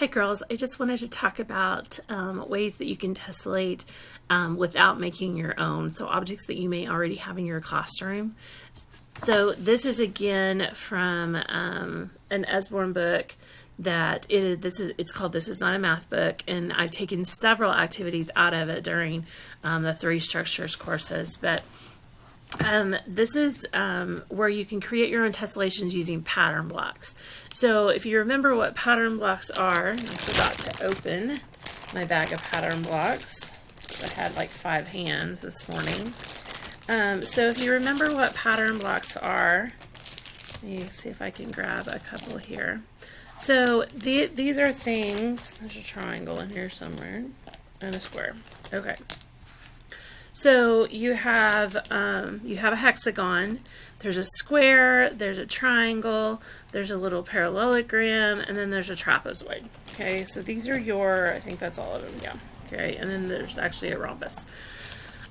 Hi girls, I just wanted to talk about ways that you can tessellate without making your own, so objects that you may already have in your classroom. So this is again from an Esborn book that it's called This Is Not a Math Book, and I've taken several activities out of it during the 3 structures courses, but this is where you can create your own tessellations using pattern blocks. So if you remember what pattern blocks are, I forgot to open my bag of pattern blocks. I had like 5 hands this morning. So if you remember what pattern blocks are, let me see if I can grab a couple here. So these are things, there's a triangle in here somewhere, and a square. Okay. So you have a hexagon, there's a square, there's a triangle, there's a little parallelogram, and then there's a trapezoid. Okay, so these are I think that's all of them, yeah. Okay, and then there's actually a rhombus.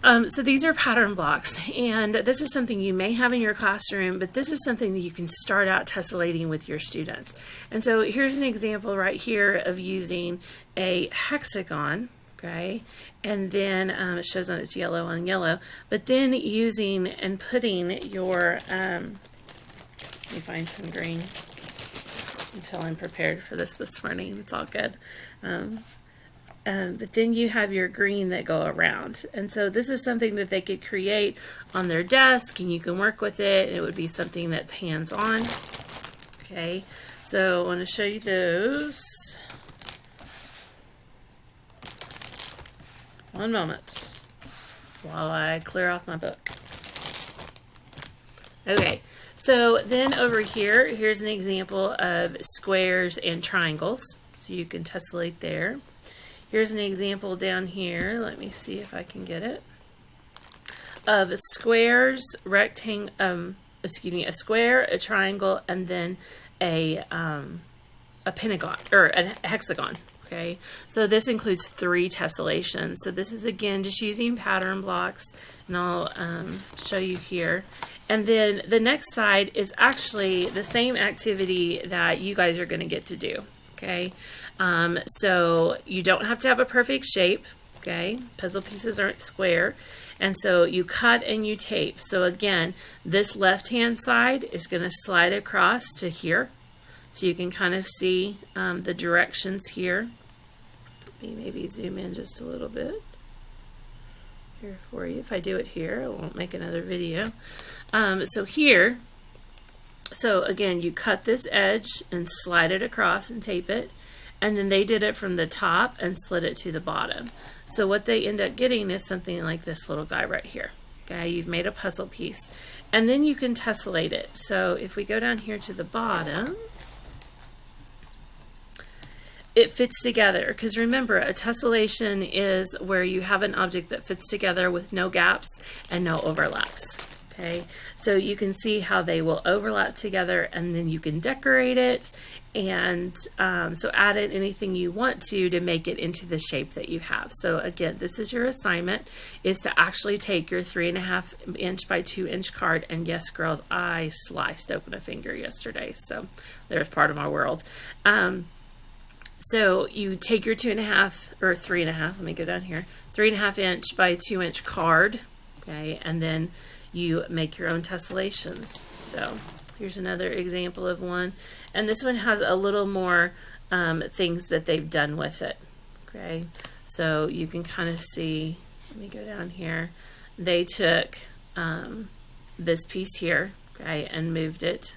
So these are pattern blocks, and this is something you may have in your classroom, but this is something that you can start out tessellating with your students. And so here's an example right here of using a hexagon. Okay, and then it shows on it's yellow on yellow, but then using and putting your, let me find some green until I'm prepared for this morning. It's all good. But then you have your green that go around. And so this is something that they could create on their desk, and you can work with it, and it would be something that's hands-on. Okay, so I want to show you those. One moment while I clear off my book. Okay, so then over here, here's an example of squares and triangles. So you can tessellate there. Here's an example down here. Let me see if I can get it. Of squares, a square, a triangle, and then a pentagon, or a hexagon. Okay, so this includes 3 tessellations. So this is again just using pattern blocks, and I'll show you here. And then the next side is actually the same activity that you guys are going to get to do. Okay, so you don't have to have a perfect shape. Okay, puzzle pieces aren't square, and so you cut and you tape. So again, this left-hand side is going to slide across to here, so you can kind of see the directions here. Maybe zoom in just a little bit here for you. If I do it here, I won't make another video. So again, you cut this edge and slide it across and tape it, and then they did it from the top and slid it to the bottom. So what they end up getting is something like this little guy right here. Okay, you've made a puzzle piece, and then you can tessellate it. So if we go down here to the bottom, it fits together, because remember, a tessellation is where you have an object that fits together with no gaps and no overlaps. Okay, so you can see how they will overlap together, and then you can decorate it, and so add in anything you want to make it into the shape that you have. So again, this is your assignment, is to actually take your 3.5 inch by 2 inch card, and yes girls, I sliced open a finger yesterday, so there's part of my world. So you take your 2.5 or 3.5, let me go down here, 3.5 inch by 2 inch card, okay, and then you make your own tessellations. So here's another example of one, and this one has a little more things that they've done with it. Okay, so you can kind of see, let me go down here, they took this piece here, okay, and moved it.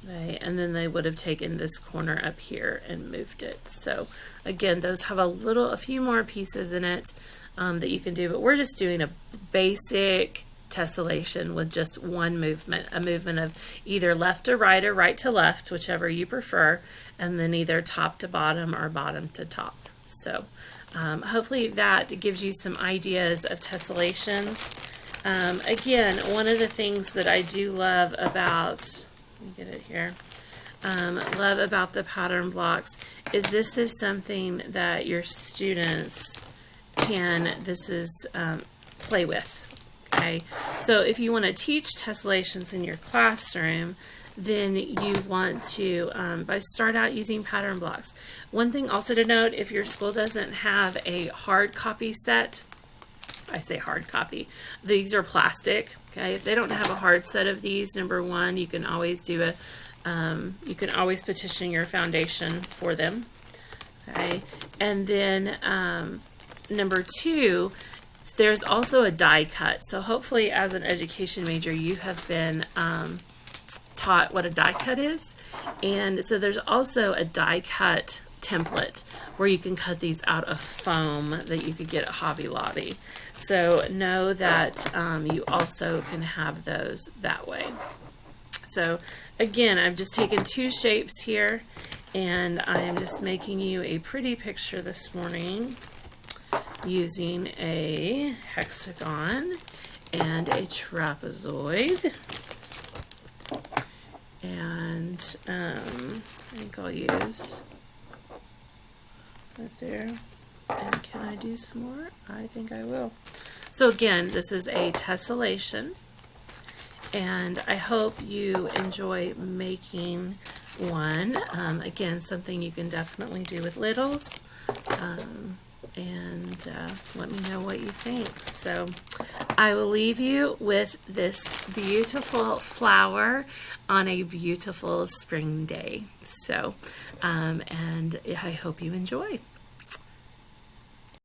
Okay, and then they would have taken this corner up here and moved it. So again, those have a few more pieces in it that you can do, but we're just doing a basic tessellation with just one movement, a movement of either left to right or right to left, whichever you prefer, and then either top to bottom or bottom to top. So hopefully that gives you some ideas of tessellations. Again, one of the things that I do love about, let me get it here, love about the pattern blocks is this is something that your students can play with. Okay, so if you want to teach tessellations in your classroom, then you want to start out using pattern blocks. One thing also to note, if your school doesn't have a hard copy set, I say hard copy, these are plastic. Okay, if they don't have a hard set of these, number one, you can always do you can always petition your foundation for them. Okay, and then number two, there's also a die cut. So hopefully as an education major you have been taught what a die cut is, and so there's also a die cut template where you can cut these out of foam that you could get at Hobby Lobby. So know that you also can have those that way. So again, I've just taken two shapes here, and I am just making you a pretty picture this morning using a hexagon and a trapezoid. And I think I'll use right there. And can I do some more? I think I will. So again, this is a tessellation, and I hope you enjoy making one. Again, something you can definitely do with littles. And let me know what you think. So I will leave you with this beautiful flower on a beautiful spring day. So, and I hope you enjoy.